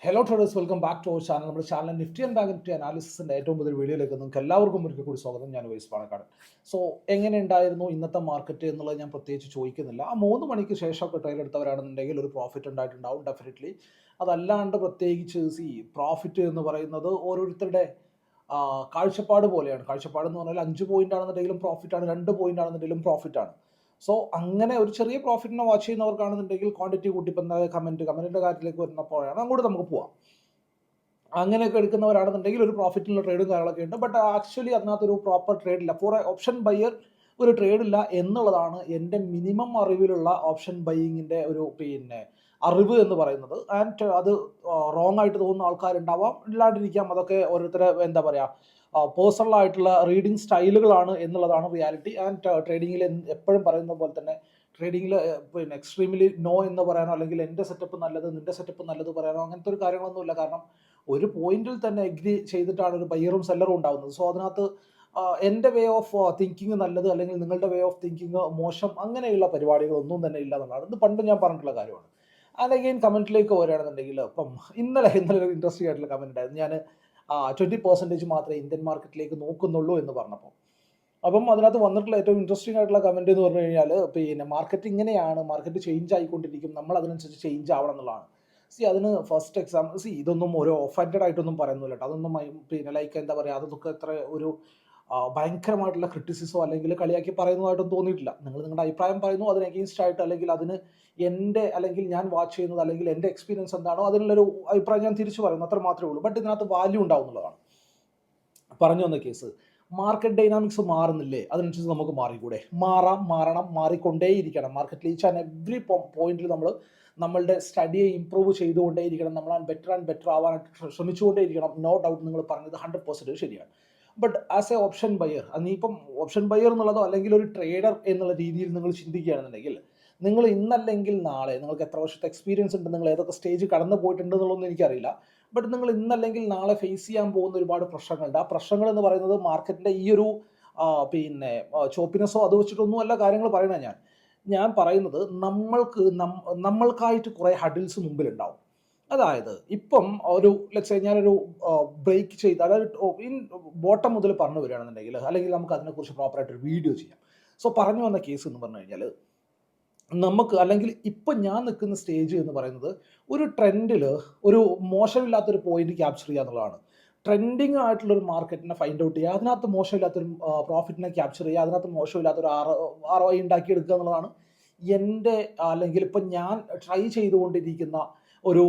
Hello traders, welcome back to our channel. നമ്മുടെ channel Nifty and bank Nifty അനാലിസിന്റെ ഏറ്റവും പുതിയ വീഡിയോയിലേക്ക് നിങ്ങൾക്ക് എല്ലാവർക്കും ഒരിക്കൽ കൂടി സ്വാഗതം. ഞാൻ വൈസ് പാണക്കാട്. സോ എങ്ങനെ ഉണ്ടായിരുന്നു ഇന്നത്തെ മാർക്കറ്റ് എന്നുള്ളത് ഞാൻ പ്രത്യേകിച്ച് ചോദിക്കുന്നില്ല. ആ 3 മണിക്ക് ശേഷമൊക്കെ ട്രേഡ് എടുത്തവരാണെന്നുണ്ടെങ്കിൽ ഒരു പ്രോഫിറ്റ് ഉണ്ടായിട്ടുണ്ടാവും ഡെഫിനറ്റ്ലി. അതല്ലാണ്ട് പ്രത്യേകിച്ച് പ്രോഫിറ്റ് എന്ന് പറയുന്നത് ഓരോരുത്തരുടെ കാഴ്ചപ്പാട് പോലെയാണ്. കാഴ്ചപ്പാട് എന്ന് പറഞ്ഞാൽ 5 പോയിന്റ് ആണെന്നുണ്ടെങ്കിലും പ്രോഫിറ്റാണ്, 2 പോയിന്റ് ആണെന്നുണ്ടെങ്കിലും പ്രോഫിറ്റാണ്. സോ അങ്ങനെ ഒരു ചെറിയ പ്രോഫിറ്റിനെ വാച്ച് ചെയ്യുന്നവർക്കാണെന്നുണ്ടെങ്കിൽ ക്വാണ്ടിറ്റി കൂട്ടിപ്പം കമന്റിന്റെ കാര്യത്തിലേക്ക് വരുന്നപ്പോഴാണ് അങ്ങോട്ട് നമുക്ക് പോവാം. അങ്ങനെയൊക്കെ എടുക്കുന്നവരാണെന്നുണ്ടെങ്കിൽ ഒരു പ്രോഫിറ്റുള്ള ട്രേഡും കാര്യങ്ങളൊക്കെ ഉണ്ട്. ബട്ട് ആക്ച്വലി അതിനകത്തൊരു പ്രോപ്പർ ട്രേഡ് ഇല്ല. ഫോർ ഓപ്ഷൻ ബയ്യർ ഒരു ട്രേഡ് ഇല്ല എന്നുള്ളതാണ് എൻ്റെ മിനിമം അറിവിലുള്ള ഓപ്ഷൻ ബൈയിങ്ങിൻ്റെ ഒരു അറിവ് എന്ന് പറയുന്നത്. ആൻഡ് അത് റോങ് ആയിട്ട് തോന്നുന്ന ആൾക്കാരുണ്ടാവാം, ഇല്ലാണ്ടിരിക്കാം. അതൊക്കെ ഓരോരുത്തരെ എന്താ പറയുക, പേഴ്സണൽ ആയിട്ടുള്ള റീഡിങ് സ്റ്റൈലുകളാണ് എന്നുള്ളതാണ് റിയാലിറ്റി. ആൻഡ് ട്രേഡിങ്ങിൽ എപ്പോഴും പറയുന്ന പോലെ തന്നെ ട്രേഡിങ്ങിൽ എക്സ്ട്രീംലി നോ എന്ന് പറയാനോ അല്ലെങ്കിൽ എൻ്റെ സെറ്റപ്പ് നല്ലത് നിൻ്റെ സെറ്റപ്പ് നല്ലത് പറയാനോ അങ്ങനത്തെ ഒരു കാര്യങ്ങളൊന്നുമില്ല. കാരണം ഒരു പോയിന്റിൽ തന്നെ എഗ്രി ചെയ്തിട്ടാണ് ഒരു ബയ്യറും സെല്ലറും ഉണ്ടാകുന്നത്. സോ അതിനകത്ത് എൻ്റെ വേ ഓഫ് തിങ്കിങ് നല്ലത് അല്ലെങ്കിൽ നിങ്ങളുടെ വേ ഓഫ് തിങ്കിങ് മോശം അങ്ങനെയുള്ള പരിപാടികളൊന്നും തന്നെ ഇല്ല എന്നുള്ളതാണ്. ഇത് പണ്ട് ഞാൻ പറഞ്ഞിട്ടുള്ള കാര്യമാണ്. ആൻഡ് അഗെയിൻ കമൻറ്റിലേക്ക് വരികയാണെന്നുണ്ടെങ്കിൽ ഇപ്പം ഇന്നലെ ഒരു ഇൻട്രസ്റ്റിംഗ് ആയിട്ടുള്ള കമൻറ്റ് ഉണ്ടായിരുന്നു. ഞാൻ 20% മാത്രമേ ഇന്ത്യൻ മാർക്കറ്റിലേക്ക് നോക്കുന്നുള്ളൂ എന്ന് പറഞ്ഞപ്പോൾ. അപ്പം അതിനകത്ത് വന്നിട്ടുള്ള ഏറ്റവും ഇൻട്രസ്റ്റിംഗ് ആയിട്ടുള്ള കമൻറ്റ് എന്ന് പറഞ്ഞു കഴിഞ്ഞാൽ മാർക്കറ്റ് ഇങ്ങനെയാണ്, മാർക്കറ്റ് ചേഞ്ച് ആയിക്കൊണ്ടിരിക്കും, നമ്മൾ അതിനനുസരിച്ച് ചേഞ്ച് ആവണം എന്നുള്ളതാണ്. അതിന് ഫസ്റ്റ് എക്സാമ്പിൾ ഇതൊന്നും ഒരു ഒഫൻഡഡ് ആയിട്ടൊന്നും പറയുന്നില്ല കേട്ടോ. അതൊന്നും ലൈക്ക് എന്താ പറയുക, അതൊക്കെ അത്ര ഒരു ഭയങ്കരമായിട്ടുള്ള ക്രിറ്റിസിസോ അല്ലെങ്കിൽ കളിയാക്കി പറയുന്നതായിട്ടൊന്നും തോന്നിയിട്ടില്ല. നിങ്ങൾ നിങ്ങളുടെ അഭിപ്രായം പറയുന്നു, അതിന് അഗെയിൻസ്റ്റ് ആയിട്ട് അല്ലെങ്കിൽ അതിന് എൻ്റെ അല്ലെങ്കിൽ ഞാൻ വാച്ച് ചെയ്യുന്നത് അല്ലെങ്കിൽ എൻ്റെ എക്സ്പീരിയൻസ് എന്താണോ അതിനുള്ളൊരു അഭിപ്രായം ഞാൻ തിരിച്ചു പറയുന്നു, അത്ര മാത്രമേ ഉള്ളൂ. ബട്ട് ഇതിനകത്ത് വാല്യൂ ഉണ്ടാവുന്നതാണ്. പറഞ്ഞു വന്ന കേസ്, മാർക്കറ്റ് ഡൈനാമിക്സ് മാറുന്നില്ലേ, അതിനനുസരിച്ച് നമുക്ക് മാറിക്കൂടെ? മാറണം, മാറിക്കൊണ്ടേയിരിക്കണം. മാർക്കറ്റിൽ ഈച്ച് ആൻഡ് എവ്രി പോയിന്റിൽ നമ്മളുടെ സ്റ്റഡിയെ ഇമ്പ്രൂവ് ചെയ്തുകൊണ്ടേയിരിക്കണം. നമ്മൾ ബെറ്റർ ആൻഡ് ബെറ്റർ ആവാനായിട്ട് ശ്രമിച്ചുകൊണ്ടേയിരിക്കണം. നോ ഡൗട്ട്, നിങ്ങൾ പറഞ്ഞത് 100% ശരിയാണ്. But as A option buyer, അതിനിപ്പം ഓപ്ഷൻ ബയർ എന്നുള്ളതോ അല്ലെങ്കിൽ ഒരു ട്രേഡർ എന്നുള്ള രീതിയിൽ നിങ്ങൾ ചിന്തിക്കുകയാണെന്നുണ്ടെങ്കിൽ, നിങ്ങൾ ഇന്നല്ലെങ്കിൽ നാളെ, നിങ്ങൾക്ക് എത്ര വർഷത്തെ എക്സ്പീരിയൻസ് ഉണ്ട്, നിങ്ങൾ ഏതൊക്കെ സ്റ്റേജ് കടന്നു പോയിട്ടുണ്ട് എന്നുള്ളതൊന്നും എനിക്കറിയില്ല. ബട്ട് നിങ്ങൾ ഇന്നല്ലെങ്കിൽ നാളെ ഫേസ് ചെയ്യാൻ പോകുന്ന ഒരുപാട് പ്രശ്നങ്ങളുണ്ട്. ആ പ്രശ്നങ്ങൾ എന്ന് പറയുന്നത് മാർക്കറ്റിൻ്റെ ഈ ഒരു ചോപ്പിനെസ്സോ അത് വെച്ചിട്ടൊന്നുമല്ല കാര്യങ്ങൾ പറയണത്. ഞാൻ പറയുന്നത് നമ്മൾക്കായിട്ട് കുറേ ഹഡിൽസ് മുമ്പിലുണ്ടാവും. അതായത് ഇപ്പം ഒരു ലെറ്റ്സ് സേ ഞാനൊരു ബ്രേക്ക് ചെയ്ത്, അതായത് ബോട്ടം മുതൽ പറഞ്ഞു വരികയാണെന്നുണ്ടെങ്കിൽ, അല്ലെങ്കിൽ നമുക്ക് അതിനെക്കുറിച്ച് പ്രോപ്പറായിട്ടൊരു വീഡിയോ ചെയ്യാം. സോ പറഞ്ഞു വന്ന കേസ് എന്ന് പറഞ്ഞു കഴിഞ്ഞാൽ, നമുക്ക് അല്ലെങ്കിൽ ഇപ്പം ഞാൻ നിൽക്കുന്ന സ്റ്റേജ് എന്ന് പറയുന്നത് ഒരു ട്രെൻഡിൽ ഒരു മോശമില്ലാത്തൊരു പോയിന്റ് ക്യാപ്ചർ ചെയ്യുക എന്നുള്ളതാണ്. ട്രെൻഡിങ് ആയിട്ടുള്ളൊരു മാർക്കറ്റിനെ ഫൈൻഡ് ഔട്ട് ചെയ്യുക, അതിനകത്ത് മോശമില്ലാത്തൊരു പ്രോഫിറ്റിനെ ക്യാപ്ചർ ചെയ്യുക, അതിനകത്ത് മോശമില്ലാത്തൊരു ROI ഉണ്ടാക്കിയെടുക്കുക എന്നുള്ളതാണ് എൻ്റെ അല്ലെങ്കിൽ ഇപ്പം ഞാൻ ട്രൈ ചെയ്തുകൊണ്ടിരിക്കുന്ന ഒരു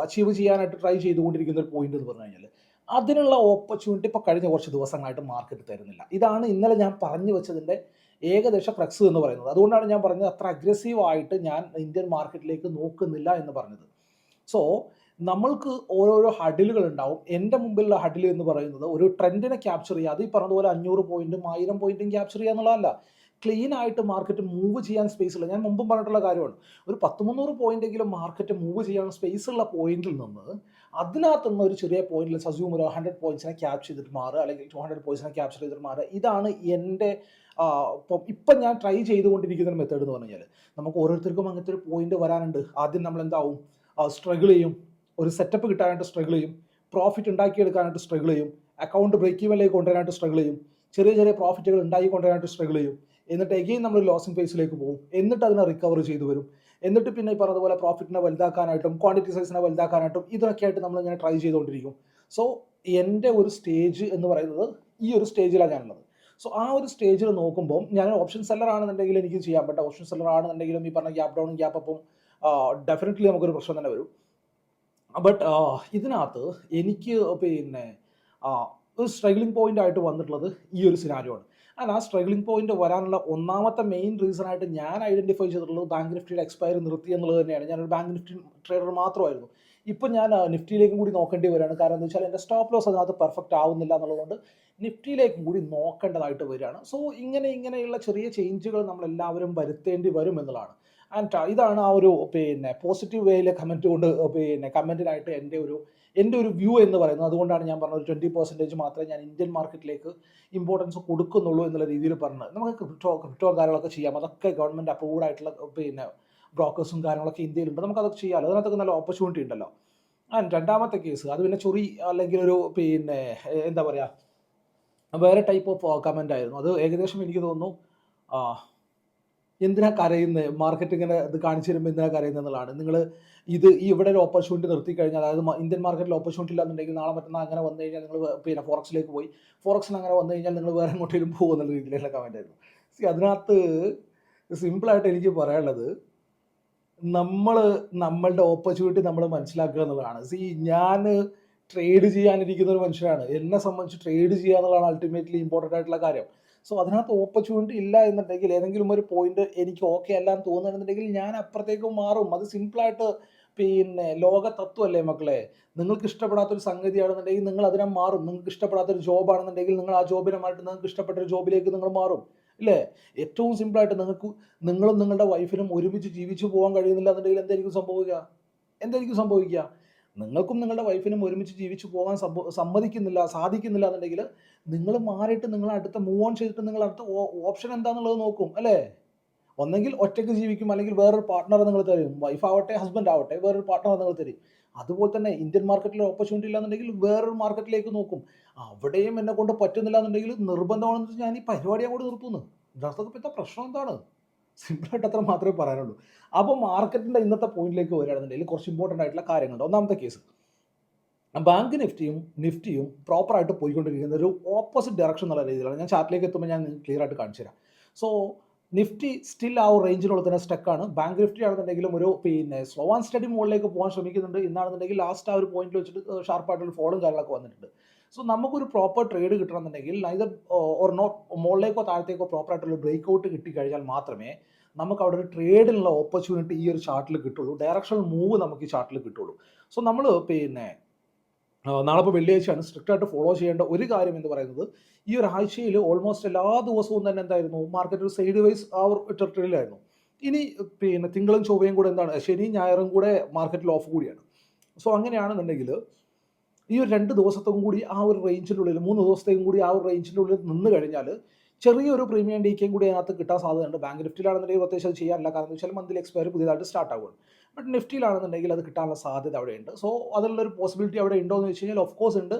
അച്ചീവ് ചെയ്യാനായിട്ട് ട്രൈ ചെയ്തുകൊണ്ടിരിക്കുന്ന ഒരു പോയിന്റ് എന്ന് പറഞ്ഞു കഴിഞ്ഞാൽ, അതിനുള്ള ഓപ്പർച്യൂണിറ്റി ഇപ്പോൾ കഴിഞ്ഞ കുറച്ച് ദിവസങ്ങളായിട്ട് മാർക്കറ്റ് തരുന്നില്ല. ഇതാണ് ഇന്നലെ ഞാൻ പറഞ്ഞു വെച്ചതിൻ്റെ ഏകദേശ ഫ്ലക്സ് എന്ന് പറയുന്നത്. അതുകൊണ്ടാണ് ഞാൻ പറഞ്ഞത് അത്ര അഗ്രസീവായിട്ട് ഞാൻ ഇന്ത്യൻ മാർക്കറ്റിലേക്ക് നോക്കുന്നില്ല എന്ന് പറഞ്ഞത്. സോ നമ്മൾക്ക് ഓരോരോ ഹഡിലുകൾ ഉണ്ടാവും. എൻ്റെ മുമ്പിലുള്ള ഹഡിൽ എന്ന് പറയുന്നത് ഒരു ട്രെൻഡിനെ ക്യാപ്ചർ ചെയ്യുക, അത് ഈ പറഞ്ഞതുപോലെ 500 പോയിന്റും 1000 പോയിന്റും ക്യാപ്ചർ ചെയ്യുക എന്നുള്ളതല്ല. ക്ലീൻ ആയിട്ട് മാർക്കറ്റ് മൂവ് ചെയ്യാൻ സ്പേസ് ഉള്ള, ഞാൻ മുമ്പും പറഞ്ഞിട്ടുള്ള കാര്യമാണ്, ഒരു 10-300 പോയിന്റെങ്കിലും മാർക്കറ്റ് മൂവ് ചെയ്യാൻ സ്പേസ് ഉള്ള പോയിന്റിൽ നിന്ന് അതിനകത്തുനിന്ന് ഒരു ചെറിയ പോയിന്റിൽ സസ്യൂം ഒരു 100 പോയിന്റ്സിനെ ക്യാപ്ചർ ചെയ്തിട്ട് മാറുക, അല്ലെങ്കിൽ 200 പോയിന്റ്സിനെ ക്യാപ്ചർ ചെയ്തിട്ട് മാറുക. ഇതാണ് എൻ്റെ ഇപ്പം ഞാൻ ട്രൈ ചെയ്തുകൊണ്ടിരിക്കുന്ന ഒരു മെത്തേഡ് എന്ന് പറഞ്ഞു കഴിഞ്ഞാൽ. നമുക്ക് ഓരോരുത്തർക്കും അങ്ങനത്തെ ഒരു പോയിന്റ് വരാനുണ്ട്. ആദ്യം നമ്മൾ എന്താവും, സ്ട്രഗിൾ ചെയ്യും, ഒരു സെറ്റപ്പ് കിട്ടാനായിട്ട് സ്ട്രഗിൾ ചെയ്യും, പ്രോഫിറ്റ് ഉണ്ടാക്കിയെടുക്കാനായിട്ട് സ്ട്രഗിൾ ചെയ്യും, അക്കൗണ്ട് ബ്രേക്ക് ഈവനിലേക്ക് കൊണ്ടുവരാനായിട്ട് സ്ട്രഗിൾ ചെയ്യും, ചെറിയ ചെറിയ പ്രോഫിറ്റുകൾ ഉണ്ടാക്കി കൊണ്ടുവരാനായിട്ട് സ്ട്രഗിൾ ചെയ്യും, എന്നിട്ട് എഗെയിൻ നമ്മൾ ലോസിംഗ് ഫേസിലേക്ക് പോകും, എന്നിട്ട് അതിനെ റിക്കവർ ചെയ്തു വരും, എന്നിട്ട് പിന്നെ ഈ പറഞ്ഞതുപോലെ പ്രോഫിറ്റിനെ വലുതാക്കാനായിട്ടും ക്വാണ്ടിറ്റി സൈസിനെ വലുതാക്കാനായിട്ടും ഇതൊക്കെ ആയിട്ട് നമ്മൾ ഇങ്ങനെ ട്രൈ ചെയ്തുകൊണ്ടിരിക്കും. സോ എൻ്റെ ഒരു സ്റ്റേജ് എന്ന് പറയുന്നത് ഈ ഒരു സ്റ്റേജിലാണ് ഞാനുള്ളത്. സോ ആ ഒരു സ്റ്റേജിൽ നോക്കുമ്പോൾ ഞാൻ ഓപ്ഷൻ സെല്ലർ ആണെന്നുണ്ടെങ്കിൽ എനിക്ക് ചെയ്യാൻ പറ്റും. ഓപ്ഷൻ സെല്ലർ ആണെന്നുണ്ടെങ്കിലും ഈ പറഞ്ഞ ഗ്യാപ്പ് ഡൗണും ഗ്യാപ്പ് അപ്പും ഡെഫിനറ്റ്ലി നമുക്കൊരു പ്രശ്നം തന്നെ വരും. ബട്ട് ഇതിനകത്ത് എനിക്ക് ഒരു സ്ട്രഗ്ലിംഗ് പോയിന്റ് ആയിട്ട് വന്നിട്ടുള്ളത് ഈ ഒരു സിനാരിയോ ആണ്. ആൻഡ് ആ സ്ട്രഗ്ലിംഗ് പോയിന്റ് വരാനുള്ള ഒന്നാമത്തെ മെയിൻ റീസൺ ആയിട്ട് ഞാൻ ഐഡന്റിഫൈ ചെയ്തിട്ടുള്ളത് ബാങ്ക് നിഫ്റ്റിയുടെ എക്സ്പയറി നിർത്തി എന്നുള്ളത് തന്നെയാണ്. ഞാനൊരു ബാങ്ക് നിഫ്റ്റി ട്രേഡർ മാത്രമായിരുന്നു. ഇപ്പം ഞാൻ നിഫ്റ്റിയിലേക്കും കൂടി നോക്കേണ്ടി വരികയാണ്. കാരണം എന്താ വെച്ചാൽ എൻ്റെ സ്റ്റോപ്പ് ലോസ് അതിനകത്ത് പെർഫെക്റ്റ് ആവുന്നില്ല എന്നുള്ളതുകൊണ്ട് നിഫ്റ്റിയിലേക്കും കൂടി നോക്കേണ്ടതായിട്ട് വരികയാണ്. സോ ഇങ്ങനെയുള്ള ചെറിയ ചേഞ്ചുകൾ നമ്മളെല്ലാവരും വരുത്തേണ്ടി വരും എന്നുള്ളതാണ്. ആൻഡ് ഇതാണ് ആ ഒരു പോസിറ്റീവ് വേയിലെ കമൻറ്റ് കൊണ്ട് കമൻറ്റിനായിട്ട് എൻ്റെ ഒരു വ്യൂ എന്ന് പറയുന്നത്. അതുകൊണ്ടാണ് ഞാൻ പറഞ്ഞത് ഒരു 20% മാത്രമേ ഞാൻ ഇന്ത്യൻ മാർക്കറ്റിലേക്ക് ഇമ്പോർട്ടൻസ് കൊടുക്കുന്നുള്ളൂ എന്നുള്ള രീതിയിൽ പറഞ്ഞത്. നമുക്ക് ക്രിപ്റ്റോ കാര്യങ്ങളൊക്കെ ചെയ്യാം, അതൊക്കെ ഗവൺമെൻറ് അപ്രൂവ്ഡ് ആയിട്ടുള്ള ബ്രോക്കേഴ്സും കാര്യങ്ങളൊക്കെ ഇന്ത്യയിലുണ്ട്, നമുക്കതൊക്കെ ചെയ്യാമല്ലോ. അതിനകത്തൊക്കെ നല്ല ഓപ്പർച്യൂണിറ്റി ഉണ്ടല്ലോ. ആൻഡ് രണ്ടാമത്തെ കേസ് അത് പിന്നെ ചൊറി അല്ലെങ്കിൽ ഒരു പിന്നെ എന്താ പറയുക വേറെ ടൈപ്പ് ഓഫ് കമൻ്റ് ആയിരുന്നു. അത് ഏകദേശം എനിക്ക് തോന്നുന്നു എന്തിനാ കരയുന്നത്, മാർക്കറ്റ് ഇങ്ങനെ ഇത് കാണിച്ചു തരുമ്പോൾ എന്തിനാ കരയുന്നത് എന്നുള്ളതാണ്. നിങ്ങൾ ഈ ഇവിടെ ഒരു ഓപ്പർച്യൂണിറ്റി നിർത്തി കഴിഞ്ഞാൽ, അതായത് ഇന്ത്യൻ മാർക്കറ്റിൽ ഓപ്പർച്യൂണിറ്റി ഇല്ലാന്നുണ്ടെങ്കിൽ നാളെ മറ്റന്നാൾ അങ്ങനെ വന്നു കഴിഞ്ഞാൽ നിങ്ങൾ പിന്നെ ഫോറക്സിലേക്ക് പോയി, ഫോറക്സിന് അങ്ങനെ വന്നു കഴിഞ്ഞാൽ നിങ്ങൾ വേറെ എങ്ങോട്ടേലും പോകുന്നുള്ള രീതിയിലുള്ള കമൻ്റ് ആയിരുന്നു. അതിനകത്ത് സിമ്പിളായിട്ട് എനിക്ക് പറയാനുള്ളത്, നമ്മളുടെ ഓപ്പർച്യൂണിറ്റി നമ്മൾ മനസ്സിലാക്കുക എന്നുള്ളതാണ്. ഞാൻ ട്രേഡ് ചെയ്യാനിരിക്കുന്ന ഒരു മനുഷ്യനാണ്. എന്നെ സംബന്ധിച്ച് ട്രേഡ് ചെയ്യുക എന്നുള്ളതാണ് അൾട്ടിമേറ്റ്ലി ഇമ്പോർട്ടൻ്റ് ആയിട്ടുള്ള കാര്യം. സോ അതിനകത്ത് ഓപ്പർച്യൂണിറ്റി ഇല്ല എന്നുണ്ടെങ്കിൽ, ഏതെങ്കിലും ഒരു പോയിന്റ് എനിക്ക് ഓക്കെ അല്ല എന്ന് തോന്നുന്നുണ്ടെങ്കിൽ ഞാൻ അപ്പുറത്തേക്ക് മാറും. അത് സിമ്പിളായിട്ട് പിന്നെ ലോക തത്വമല്ലേ മക്കളെ. നിങ്ങൾക്ക് ഇഷ്ടപ്പെടാത്തൊരു സംഗതിയാണെന്നുണ്ടെങ്കിൽ നിങ്ങൾ അതിനെ മാറും. നിങ്ങൾക്ക് ഇഷ്ടപ്പെടാത്തൊരു ജോബാണെന്നുണ്ടെങ്കിൽ നിങ്ങൾ ആ ജോബിനെ മാറ്റി നിങ്ങൾക്ക് ഇഷ്ടപ്പെട്ടൊരു ജോബിലേക്ക് നിങ്ങൾ മാറും, ഇല്ലേ? ഏറ്റവും സിമ്പിളായിട്ട് നിങ്ങളും നിങ്ങളുടെ വൈഫിനും ഒരുമിച്ച് ജീവിച്ചു പോകാൻ കഴിയുന്നില്ല എന്നുണ്ടെങ്കിൽ എന്തായിരിക്കും സംഭവിക്കുക? നിങ്ങൾക്കും നിങ്ങളുടെ വൈഫിനും ഒരുമിച്ച് ജീവിച്ചു പോകാൻ സാധിക്കുന്നില്ല എന്നുണ്ടെങ്കിൽ നിങ്ങൾ മാറിയിട്ട് നിങ്ങൾ അടുത്ത മൂവ് ഓൺ ചെയ്തിട്ട് നിങ്ങൾ അടുത്ത ഓപ്ഷൻ എന്താണെന്നുള്ളത് നോക്കും, അല്ലേ? ഒന്നെങ്കിൽ ഒറ്റയ്ക്ക് ജീവിക്കും, അല്ലെങ്കിൽ വേറൊരു പാർട്ട്ണറെ നിങ്ങൾ തരും. വൈഫ് ആവട്ടെ ഹസ്ബൻഡ് ആവട്ടെ വേറൊരു പാർട്ട്ണറെ നിങ്ങൾ തരും. അതുപോലെ തന്നെ ഇന്ത്യൻ മാർക്കറ്റിൽ ഓപ്പർച്യൂണിറ്റി ഇല്ലാന്നുണ്ടെങ്കിൽ വേറൊരു മാർക്കറ്റിലേക്ക് നോക്കും. അവിടെയും എന്നെ കൊണ്ട് പറ്റുന്നില്ല എന്നുണ്ടെങ്കിൽ നിർബന്ധമാണെന്ന് വെച്ചാൽ ഞാൻ ഈ പരിപാടി അങ്ങോട്ട് നിർത്തുന്നു. ഇതിനകത്തൊക്കെ ഇപ്പോഴത്തെ പ്രശ്നം എന്താണ്? സിമ്പിളായിട്ട് അത്ര മാത്രമേ പറയാനുള്ളൂ. അപ്പോൾ മാർക്കറ്റിൻ്റെ ഇന്നത്തെ പോയിന്റിലേക്ക് വരികയാണെന്നുണ്ടെങ്കിൽ കുറച്ച് ഇമ്പോർട്ടൻ്റ് ആയിട്ടുള്ള കാര്യങ്ങളുണ്ട്. ഒന്നാമത്തെ കേസ്, ബാങ്ക് നിഫ്റ്റിയും പ്രോപ്പറായിട്ട് പോയിക്കൊണ്ടിരിക്കുന്ന ഒരു ഓപ്പോസിറ്റ് ഡയറക്ഷൻ എന്നുള്ള രീതിയിലാണ്. ഞാൻ ചാർട്ടിലേക്ക് എത്തുമ്പോൾ ഞാൻ ക്ലിയർ ആയിട്ട് കാണിച്ചു തരാം. സോ നിഫ്റ്റി സ്റ്റിൽ ആ ഒരു റേഞ്ചിനുള്ള തന്നെ സ്റ്റക്കാണ്. ബാങ്ക് നിഫ്റ്റി ആണെന്നുണ്ടെങ്കിലും ഒരു പിന്നെ സ്ലോ ആൻഡ് സ്റ്റഡി മുകളിലേക്ക് പോകാൻ ശ്രമിക്കുന്നുണ്ട്. ഇന്നാണെന്നുണ്ടെങ്കിൽ ലാസ്റ്റ് ആ ഒരു പോയിന്റിൽ വെച്ചിട്ട് ഷാർപ്പായിട്ടൊരു ഫോളും കാര്യങ്ങളൊക്കെ വന്നിട്ടുണ്ട്. സോ നമുക്കൊരു പ്രോപ്പർ ട്രേഡ് കിട്ടണമെന്നുണ്ടെങ്കിൽ നൈദർ ഓർ നോട്ട് മുകളിലേക്കോ താഴത്തേക്കോ പ്രോപ്പറായിട്ടുള്ള ബ്രേക്ക് ഔട്ട് കിട്ടിക്കഴിഞ്ഞാൽ മാത്രമേ നമുക്ക് അവിടെ ഒരു ട്രേഡിനുള്ള ഓപ്പർച്യൂണിറ്റി ഈ ഒരു ചാർട്ടിൽ കിട്ടുള്ളൂ. ഡയറക്ഷണൽ മൂവ് നമുക്ക് ഈ ചാർട്ടിൽ കിട്ടുള്ളൂ. സോ നമ്മൾ പിന്നെ നാളെ ഇപ്പോൾ വെള്ളിയാഴ്ചയാണ്. സ്ട്രിക്റ്റായിട്ട് ഫോളോ ചെയ്യേണ്ട ഒരു കാര്യം എന്ന് പറയുന്നത്, ഈ ഒരു ആഴ്ചയിൽ ഓൾമോസ്റ്റ് എല്ലാ ദിവസവും തന്നെ എന്തായിരുന്നു, മാർക്കറ്റ് ഒരു സൈഡ് വൈസ് ആ ഒരു ടെറിട്ടറിയിലായിരുന്നു. ഇനി പിന്നെ തിങ്കളും ചൊവ്വയും കൂടെ എന്താണ്, ശനിയും ഞായറും കൂടെ മാർക്കറ്റിൽ ഓഫ് കൂടിയാണ്. സോ അങ്ങനെയാണെന്നുണ്ടെങ്കിൽ ഈ ഒരു 2 ദിവസത്തേക്കും കൂടി ആ ഒരു റേഞ്ചിൻ്റെ ഉള്ളിൽ, 3 ദിവസത്തേക്കും കൂടി ആ ഒരു റേഞ്ചിൻ്റെ ഉള്ളിൽ നിന്ന് കഴിഞ്ഞാൽ ചെറിയൊരു പ്രീമിയം ഡിക്കേയും കൂടി അതിനകത്ത് കിട്ടാൻ സാധ്യതയുണ്ട്. ബാങ്ക് നിഫ്റ്റിയിലാണെന്നുണ്ടെങ്കിൽ പ്രത്യേകിച്ച് അത് ചെയ്യാറില്ല, കാരണം എന്ന് വെച്ചാൽ മന്ത്ലി എക്സ്പയറി പുതിയതായിട്ട് സ്റ്റാർട്ട് ആവുകയാണ്. ബട്ട് നിഫ്റ്റിയിലാണെന്നുണ്ടെങ്കിൽ അത് കിട്ടാനുള്ള സാധ്യത അവിടെയുണ്ട്. സോ അതിലുള്ളൊരു പോസിബിലിറ്റി അവിടെ ഉണ്ടോ എന്ന് വെച്ച് കഴിഞ്ഞാൽ ഓഫ് കോഴ്സ് ഉണ്ട്.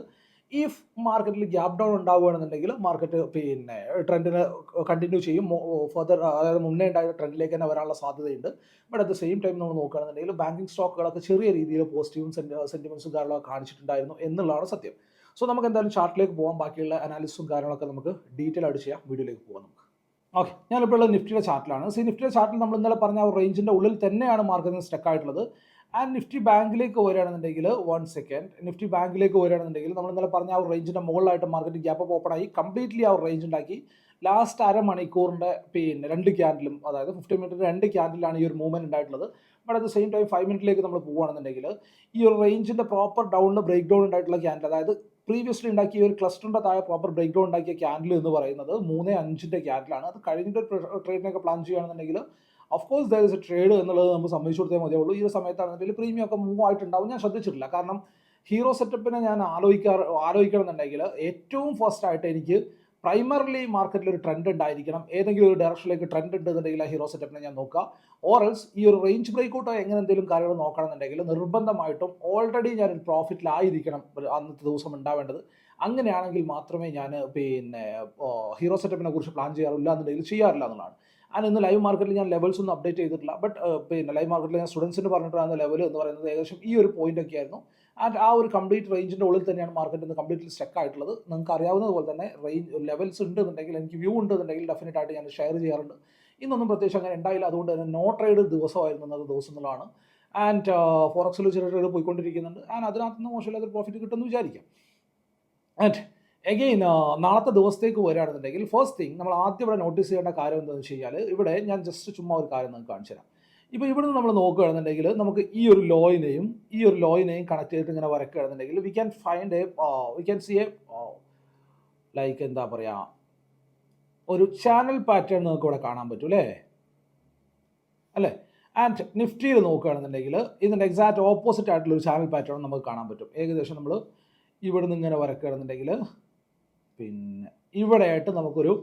ഇഫ് മാർക്കറ്റിൽ ഗ്യാപ് ഡൗൺ ഉണ്ടാവുകയാണെന്നുണ്ടെങ്കിൽ മാർക്കറ്റ് പിന്നെ ട്രെൻഡിന് കണ്ടിന്യൂ ചെയ്യും, ഫർദർ അതായത് മുന്നേ ഉണ്ടായ ട്രെൻഡിലേക്ക് തന്നെ വരാനുള്ള സാധ്യതയുണ്ട്. But at the same time നമ്മൾ നോക്കുകയാണെന്നുണ്ടെങ്കിൽ ബാങ്കിങ് സ്റ്റോക്കുകളൊക്കെ ചെറിയ രീതിയിൽ പോസിറ്റീവും സെൻറ്റിമെൻറ്റ്സും കാര്യങ്ങളൊക്കെ കാണിച്ചിട്ടുണ്ടായിരുന്നു എന്നുള്ളതാണ് സത്യം. സോ നമുക്ക് എന്തായാലും ചാർട്ടിലേക്ക് പോകാം. ബാക്കിയുള്ള അനാലിസിസും കാര്യങ്ങളൊക്കെ നമുക്ക് ഡീറ്റെയിൽ ആയിട്ട് ചെയ്യാം. വീഡിയോയിലേക്ക് പോകാം നമുക്ക്. ഓക്കെ, ഞാനിപ്പോൾ ഉള്ള നിഫ്റ്റിയുടെ ചാർട്ടിലാണ്. നിഫ്റ്റിയുടെ ചാർട്ടിൽ നമ്മൾ ഇന്നലെ പറഞ്ഞ ആ റേഞ്ചിൻ്റെ ഉള്ളിൽ തന്നെയാണ് മാർക്കറ്റിന് സ്റ്റക്ക് ആയിട്ടുള്ളത്. ആൻഡ് നിഫ്റ്റി ബാങ്കിലേക്ക് വരികയാണെന്നുണ്ടെങ്കിൽ നിഫ്റ്റി ബാങ്കിലേക്ക് വരികയാണെന്നുണ്ടെങ്കിൽ നമ്മൾ ഇന്നലെ പറഞ്ഞ ആ റേഞ്ചിൻ്റെ മുകളിലായിട്ട് മാർക്കറ്റ് ഗ്യാപ്പ് അപ്പ് ഓപ്പൺ ആയി കംപ്ലീറ്റ്ലി ആ റേഞ്ച് ഉണ്ടാക്കി. ലാസ്റ്റ് അരമണിക്കൂറിൻ്റെ പിന്നെ 2 ക്യാൻഡിലും, അതായത് 15 മിനിറ്റിന് 2 ക്യാൻഡിലാണ് ഈ ഒരു മൂവ്മെൻറ്റ് ഉണ്ടായിട്ടുള്ളത്. But at the same time 5 മിനിറ്റിലേക്ക് നമ്മൾ പോവുകയാണെന്നുണ്ടെങ്കിൽ ഈ ഒരു റേഞ്ചിൻ്റെ പ്രോപ്പർ ഡൗണിൽ ബ്രേക്ക് ഡൗൺ ഉണ്ടായിട്ടുള്ള ക്യാൻഡിൽ, അതായത് പ്രീവിയസ്ലി ഉണ്ടാക്കിയ ഒരു ക്ലസ്റ്ററിൻ്റെ താഴെ പ്രോപ്പർ ബ്രേക്ക് ഡൗൺ ഉണ്ടാക്കിയ ക്യാൻഡിൽ എന്ന് പറയുന്നത് 3.5 ക്യാൻഡിലാണ്. അത് കഴിഞ്ഞിട്ട് ട്രേഡിനൊക്കെ പ്ലാൻ ചെയ്യുകയാണെന്നുണ്ടെങ്കിൽ of course there is A trade എന്നുള്ളത് നമ്മൾ സമ്മതിച്ചു കൊടുത്തേ മതിയുള്ളൂ. ഈ ഒരു സമയത്താണെന്നുണ്ടെങ്കിൽ പ്രീമിയം ഒക്കെ മൂവ് ആയിട്ടുണ്ടാവും. ഞാൻ ശ്രദ്ധിച്ചിട്ടില്ല, കാരണം ഹീറോ സെറ്റപ്പിനെ ഞാൻ ആലോചിക്കണമെന്നുണ്ടെങ്കിൽ ഏറ്റവും ഫസ്റ്റ് ആയിട്ട് എനിക്ക് പ്രൈമറിലി മാർക്കറ്റിൽ ഒരു ട്രെൻഡ് ഉണ്ടായിരിക്കണം. ഏതെങ്കിലും ഒരു ഡയറക്ഷനിലേക്ക് ട്രെൻഡ് ഉണ്ടെന്നുണ്ടെങ്കിൽ ആ ഹീറോ സെറ്റപ്പിനെ ഞാൻ നോക്കുക. ഓറൽസ് ഈ ഒരു റേഞ്ച് ബ്രേക്ക് ഔട്ടോ എങ്ങനെ എന്തെങ്കിലും കാര്യങ്ങൾ നോക്കണമെന്നുണ്ടെങ്കിൽ നിർബന്ധമായിട്ടും ഓൾറെഡി ഞാനൊരു പ്രോഫിറ്റിലായിരിക്കണം അന്നത്തെ ദിവസം ഉണ്ടാവേണ്ടത്. അങ്ങനെയാണെങ്കിൽ മാത്രമേ ഞാൻ പിന്നെ ഹീറോ സെറ്റപ്പിനെ കുറിച്ച് പ്ലാൻ ചെയ്യാറില്ല എന്നുണ്ടെങ്കിൽ ചെയ്യാറില്ല എന്നുള്ളതാണ്. ആൻഡ് ഇന്ന് ലൈവ് മാർക്കറ്റിൽ ഞാൻ ലെവൽസ് ഒന്നും അപ്ഡേറ്റ് ചെയ്തിട്ടില്ല. ബട്ട് പിന്നെ ലൈവ് മാർക്കറ്റിൽ ഞാൻ സ്റ്റുഡൻസിന് പറഞ്ഞിട്ടാണ് ലെവൽ എന്ന് പറയുന്നത് ഏകദേശം ഈ ഒരു പോയിന്റ് ഒക്കെ ആയിരുന്നു. ആൻഡ് ആ ഒരു കംപ്ലീറ്റ് റേഞ്ചിൻ്റെ ഉള്ളിൽ തന്നെയാണ് മാർക്കറ്റ് ഇന്ന് കംപ്ലീറ്റ്ലി സ്റ്റക്ക് ആയിട്ടുള്ളത്. നിങ്ങൾക്ക് അറിയാവുന്നതുപോലെ തന്നെ ലെവൽസ് ഉണ്ടെന്നുണ്ടെങ്കിൽ, എനിക്ക് വ്യൂ ഉണ്ടെന്നുണ്ടെങ്കിൽ ഡെഫിനറ്റ് ആയിട്ട് ഞാൻ ഷെയർ ചെയ്യാറുണ്ട്. ഇന്നൊന്നും പ്രത്യേകിച്ച് അങ്ങനെ ഉണ്ടായില്ല. അതുകൊണ്ട് തന്നെ നോ ട്രേഡ് ദിവസമായിരുന്നു ഇന്നത്തെ ദിവസം എന്നുള്ളതാണ്. ആൻഡ് ഫോറക്സിൽ ചെറിയ ട്രേഡ് പോയിക്കൊണ്ടിരിക്കുന്നുണ്ട്. ആൻഡ് അതിനകത്ത് നിന്ന് മോശമില്ലാത്തൊരു പ്രോഫിറ്റ് കിട്ടുമെന്ന് വിചാരിക്കാം. ആൻഡ് എഗെയിൻ നാളത്തെ ദിവസത്തേക്ക് വരികയാണെന്നുണ്ടെങ്കിൽ ഫസ്റ്റ് തിങ് നമ്മൾ ആദ്യം ഇവിടെ നോട്ടീസ് ചെയ്യേണ്ട കാര്യം എന്താണെന്ന് വെച്ച് കഴിഞ്ഞാൽ, ഇവിടെ ഞാൻ ജസ്റ്റ് ചുമ്മാ ഒരു കാര്യം നിങ്ങൾക്ക് കാണിച്ചു തരാം. ഇപ്പോൾ ഇവിടെ നിന്ന് നമ്മൾ നോക്കുകയാണെന്നുണ്ടെങ്കിൽ നമുക്ക് ഈ ഒരു ലോയിനെയും കണക്ട് ചെയ്തിട്ട് ഇങ്ങനെ വരയ്ക്കുകയാണെന്നുണ്ടെങ്കിൽ we can see a like എന്താ പറയുക, ഒരു ചാനൽ പാറ്റേൺ നിങ്ങൾക്ക് ഇവിടെ കാണാൻ പറ്റും, അല്ലേ? ആൻഡ് നിഫ്റ്റിയിൽ നോക്കുകയാണെന്നുണ്ടെങ്കിൽ ഇതിൻ്റെ എക്സാക്റ്റ് ഓപ്പോസിറ്റ് ആയിട്ടുള്ള ഒരു ചാനൽ പാറ്റേൺ നമുക്ക് കാണാൻ പറ്റും. ഏകദേശം നമ്മൾ ഇവിടെ നിന്ന് ഇങ്ങനെ വരയ്ക്കുകയാണെന്നുണ്ടെങ്കിൽ പിന്നെ ഇവിടെയായിട്ട് നമുക്കൊരു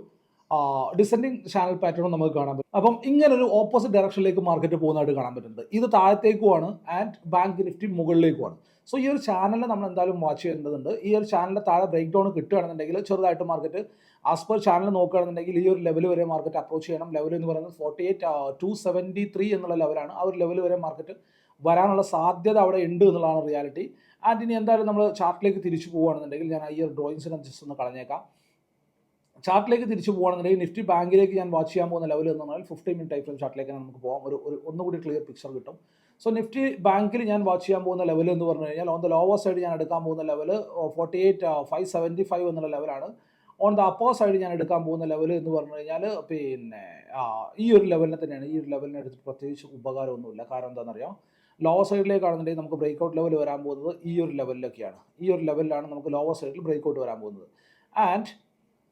ഡിസെൻഡിങ് ചാനൽ പാറ്റേണും നമുക്ക് കാണാൻ പറ്റും. അപ്പം ഇങ്ങനൊരു ഓപ്പോസിറ്റ് ഡയറക്ഷനിലേക്ക് മാർക്കറ്റ് പോകുന്നതായിട്ട് കാണാൻ പറ്റുന്നത്. ഇത് താഴത്തേക്കുമാണ് ആൻഡ് ബാങ്ക് നിഫ്റ്റി മുകളിലേക്കുമാണ്. സോ ഈ ഒരു ചാനലിൽ നമ്മൾ എന്തായാലും വാച്ച് ചെയ്യേണ്ടതുണ്ട്. ഈ ഒരു ചാനലിൻ്റെ താഴെ ബ്രേക്ക് ഡൗൺ കിട്ടുകയാണെന്നുണ്ടെങ്കിൽ ചെറുതായിട്ട് മാർക്കറ്റ് ആസ് പെർ ചാനൽ നോക്കുകയാണെന്നുണ്ടെങ്കിൽ ഈ ഒരു ലെവൽ വരെ മാർക്കറ്റ് അപ്രോച്ച് ചെയ്യണം. ലെവൽ എന്ന് പറയുന്നത് 48,273 എന്നുള്ള ലെവലാണ്. ആ ഒരു ലെവൽ വരെ മാർക്കറ്റ് വരാനുള്ള സാധ്യത അവിടെ ഉണ്ട് എന്നുള്ളതാണ് റിയാലിറ്റി. ആൻഡ് ഇനി എന്തായാലും നമ്മൾ ചാർട്ടിലേക്ക് തിരിച്ചു പോകുകയാണെന്നുണ്ടെങ്കിൽ ഞാൻ ഈ ഒരു ഡ്രോയിങ്സിനെ ജസ്റ്റ് ഒന്ന് കളഞ്ഞേക്കാം. ചാർട്ടിലേക്ക് തിരിച്ചു പോകുകയാണെന്നുണ്ടെങ്കിൽ നിഫ്റ്റി ബാങ്കിലേക്ക് ഞാൻ വാച്ച് ചെയ്യാൻ പോകുന്ന ലെവൽ എന്ന് പറഞ്ഞാൽ 15 മിനിറ്റ് ടൈം ഫ്രെയിം ചാർട്ടിലേക്ക് നമുക്ക് പോകാം. ഒരു ഒന്നുകൂടി ക്ലിയർ പിക്ചർ കിട്ടും. സോ നിഫ്റ്റി ബാങ്കിൽ ഞാൻ വാച്ച് ചെയ്യാൻ പോകുന്ന ലെവൽ എന്ന് പറഞ്ഞു കഴിഞ്ഞാൽ ഓൺ ദ ലോവർ സൈഡ് ഞാൻ എടുക്കാൻ പോകുന്ന ലെവൽ 48,575 എന്നുള്ള ലെവലാണ്. ഓൺ ദ അപ്പർ സൈഡ് ഞാൻ എടുക്കാൻ പോകുന്ന ലെവൽ എന്ന് പറഞ്ഞു കഴിഞ്ഞാൽ പിന്നെ ഈ ഒരു ലെവലിനെ തന്നെയാണ്. ഈ ഒരു ലെവലിനെ എടുത്തിട്ട് പ്രത്യേകിച്ച് ഉപകാരമൊന്നുമില്ല. കാരണം എന്താണെന്നറിയാം, ലോവർ സൈഡിലേക്കാണെന്നുണ്ടെങ്കിൽ നമുക്ക് ബ്രേക്ക് ഔട്ട് ലെവൽ വരാൻ പോകുന്നത് ഈ ഒരു ലെവലിലൊക്കെയാണ്. ഈ ഒരു ലെവലിലാണ് നമുക്ക് ലോവർ സൈഡിൽ ബ്രേക്ക് ഔട്ട് വരാൻ പോകുന്നത്. ആൻഡ്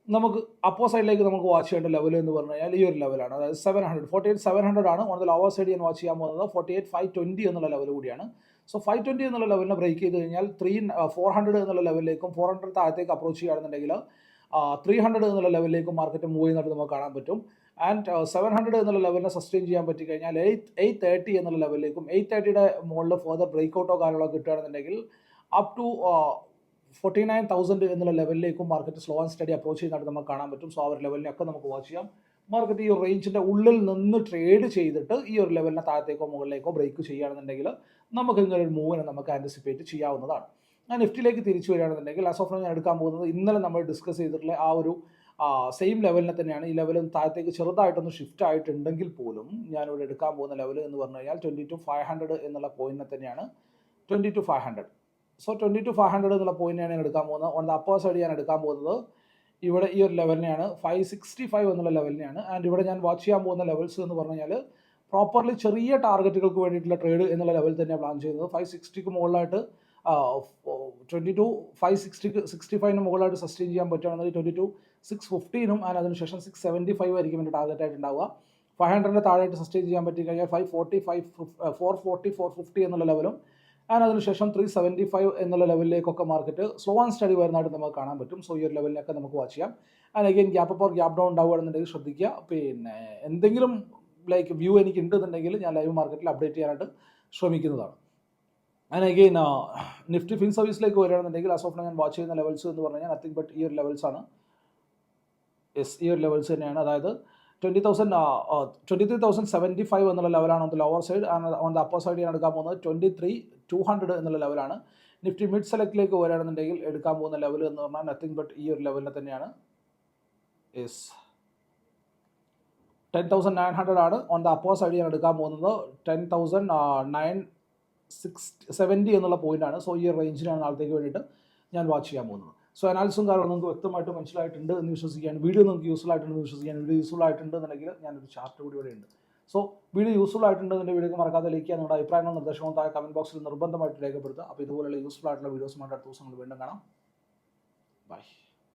നമുക്ക് അപ്പർ സൈഡിലേക്ക് നമുക്ക് വാച്ച് ചെയ്യേണ്ട ലെവൽ എന്ന് പറഞ്ഞു കഴിഞ്ഞാൽ ഈ ഒരു ലെവലാണ്. അതായത് 48,700 ആണ്. ഓൺ ദ ലോവർ സൈഡ് ഞാൻ വാച്ച് ചെയ്യാൻ പോകുന്നത് 48,520 എന്നുള്ള ലെവൽ കൂടിയാണ്. സോ 520 എന്നുള്ള ലെവലിനെ ബ്രേക്ക് ചെയ്ത് കഴിഞ്ഞാൽ 400 എന്നുള്ള ലെവലിലേക്കും 400 താഴത്തേക്ക് അപ്രോച്ച് ചെയ്യുകയാണെന്നുണ്ടെങ്കിൽ 300 എന്നുള്ള ലെവലിലേക്കും മാർക്കറ്റ് മൂവ് ചെയ്യുന്നതായിട്ട് നമുക്ക് കാണാൻ പറ്റും. ആൻഡ് 700 എന്നുള്ള ലെവലിനെ സസ്റ്റെയിൻ ചെയ്യാൻ പറ്റിക്കഴിഞ്ഞാൽ 830 എന്നുള്ള ലെവലിലേക്കും 830യുടെ മുകളിൽ ഫർദർ ബ്രേക്ക് ഔട്ടോ കാര്യങ്ങളോ കിട്ടുകയാണെന്നുണ്ടെങ്കിൽ അപ് ടു 49,000 എന്നുള്ള ലെവലിലേക്കും market slow and steady approach ചെയ്യുന്നതായിട്ട് നമുക്ക് കാണാൻ പറ്റും. സോ ആ ഒരു ലെവലിനൊക്കെ നമുക്ക് വാച്ച് ചെയ്യാം. മാർക്കറ്റ് ഈ ഒരു റേഞ്ചിൻ്റെ ഉള്ളിൽ നിന്ന് ട്രേഡ് ചെയ്തിട്ട് ഈ ഒരു ലെവലിനെ താഴത്തേക്കോ മുകളിലേക്കോ ബ്രേക്ക് ചെയ്യുകയാണെന്നുണ്ടെങ്കിൽ നമുക്ക് ഇങ്ങനെ ഒരു മൂവിനെ നമുക്ക് ആൻറ്റിസിപ്പേറ്റ് ചെയ്യാവുന്നതാണ്. ഞാൻ നിഫ്റ്റിയിലേക്ക് തിരിച്ചു വരികയാണെന്നുണ്ടെങ്കിൽ ആസ് ഓഫ് നൗ ഞാൻ എടുക്കാൻ പോകുന്നത് ഇന്നലെ നമ്മൾ ഡിസ്കസ് ചെയ്തിട്ടുള്ള ആ ഒരു സെയിം ലെവലിനെ തന്നെയാണ്. ഈ ലെവലും താഴത്തേക്ക് ചെറുതായിട്ടൊന്ന് ഷിഫ്റ്റ് ആയിട്ടുണ്ടെങ്കിൽ പോലും ഞാനിവിടെ എടുക്കാൻ പോകുന്ന ലെവൽ എന്ന് പറഞ്ഞു കഴിഞ്ഞാൽ 22,500 എന്നുള്ള പോയിന്റിനെ തന്നെയാണ്. 22,500. സോ 22,500 എന്നുള്ള പോയിന്റിനാണ് ഞാൻ എടുക്കാൻ പോകുന്നത്. ഓൺ ദ അപ്പർ സൈഡ് ഞാൻ എടുക്കാൻ പോകുന്നത് ഇവിടെ ഈ ഒരു ലെവലിനെയാണ്, 565 എന്നുള്ള ലെവലിനെയാണ്. ആൻഡ് ഇവിടെ ഞാൻ വാച്ച് ചെയ്യാൻ പോകുന്ന ലെവൽസ് എന്ന് പറഞ്ഞു കഴിഞ്ഞാൽ പ്രോപ്പർലി ചെറിയ ടാർഗറ്റുകൾക്ക് വേണ്ടിയിട്ടുള്ള ട്രേഡ് എന്നുള്ള ലെവൽ തന്നെയാണ് പ്ലാൻ ചെയ്യുന്നത്. 560ക്ക് മുകളിലായിട്ട് 65ന് മുകളിലായിട്ട് സസ്റ്റെയിൻ ചെയ്യാൻ പറ്റുകയാണെങ്കിൽ 22,615 ആൻഡ് അതിനുശേഷം 675 ആയിരിക്കും എൻ്റെ ടാർഗറ്റായിട്ട് ഉണ്ടാവുക. 500ൻ്റെ താഴെയായിട്ട് സസ്റ്റെയിൻ ചെയ്യാൻ പറ്റി കഴിഞ്ഞാൽ 440 എന്നുള്ള ലെവലും ആൻഡ് അതിനുശേഷം 375 എന്നുള്ള ലെവലിലേക്കൊക്കെ മാർക്കറ്റ് സ്ലോ ആൻഡ് സ്റ്റഡി വരുന്നതായിട്ട് നമുക്ക് കാണാൻ പറ്റും. സോ ഈ ഒരു ലെവലിനൊക്കെ നമുക്ക് വാച്ച് ചെയ്യാം. And again gap up or gap down ഉണ്ടാവുകയാണെന്നുണ്ടെങ്കിൽ ശ്രദ്ധിക്കുക. പിന്നെ എന്തെങ്കിലും ലൈക്ക് വ്യൂ എനിക്ക് ഉണ്ടെന്നുണ്ടെങ്കിൽ ഞാൻ ലൈവ് മാർക്കറ്റിൽ അപ്ഡേറ്റ് ചെയ്യാനായിട്ട് ശ്രമിക്കുന്നതാണ്. ആൻഡ് അഗെയിൻ നിഫ്റ്റി ഫിൻ സർവീസിലേക്ക് വരികയാണെന്നുണ്ടെങ്കിൽ ആസ് ഓഫ് നൗ ഞാൻ വാച്ച് ചെയ്യുന്ന ലെവൽസ് എന്ന് പറഞ്ഞു കഴിഞ്ഞാൽ നത്തിങ് ബട്ട് ഈ ഒരു ലെവൽസ് ആണ്. യെസ്, ഈ ഒരു ലെവൽസ് തന്നെയാണ്. അതായത് 23,075 എന്നുള്ള ലെവലാണ് on the lower side. On the upper side ഞാൻ എടുക്കാൻ പോകുന്നത് 23,200 എന്നുള്ള ലെവലാണ്. നിഫ്റ്റി മിഡ് സെലക്റ്റിലേക്ക് വരികയാണെന്നുണ്ടെങ്കിൽ എടുക്കാൻ പോകുന്ന ലെവൽ എന്ന് പറഞ്ഞാൽ നത്തിങ് ബട്ട് ഈ ഒരു ലെവലിനെ തന്നെയാണ്. യെസ്, 10,900 ആണ്. ഓൺ ദ അപ്പർ സൈഡ് ഞാൻ എടുക്കാൻ പോകുന്നത് 10,970 എന്നുള്ള പോയിന്റാണ്. സോ ഈ റേഞ്ചിനാണ് നാളത്തേക്ക് വേണ്ടിയിട്ട് ഞാൻ വാച്ച് ചെയ്യാൻ പോകുന്നത്. സോ അനാലിസും കാരണം നിങ്ങൾക്ക് വ്യക്തമായിട്ട് മനസ്സിലായിട്ടുണ്ട് എന്ന് വിശ്വസിക്കുകയാണ്. വീഡിയോ നിങ്ങൾക്ക് യൂസ്ഫുൾ ആയിട്ടുണ്ടെന്ന് വിശ്വസിക്കുകയാണ്. വീഡിയോ യൂസ്ഫുൾ ആയിട്ടുണ്ടെന്നുണ്ടെങ്കിൽ ഞാനൊരു ചാർട്ട് കൂടി ഇവിടെ ഉണ്ട്. സോ വീഡിയോ യൂസ്ഫുൾ ആയിട്ടുണ്ടെങ്കിൽ വീഡിയോ മറക്കാതെ ലൈക്ക് ചെയ്യുക. നിങ്ങളുടെ അഭിപ്രായങ്ങളും നിർദ്ദേശങ്ങളും താഴെ കമൻറ്റ് ബോക്സിൽ നിർബന്ധമായിട്ട് രേഖപ്പെടുത്തുക. അപ്പോൾ ഇതുപോലെയുള്ള യൂസ്ഫുൾ ആയിട്ടുള്ള വീഡിയോസുമായിട്ട് അടുത്ത ദിവസം വീണ്ടും കാണാം. ബൈ.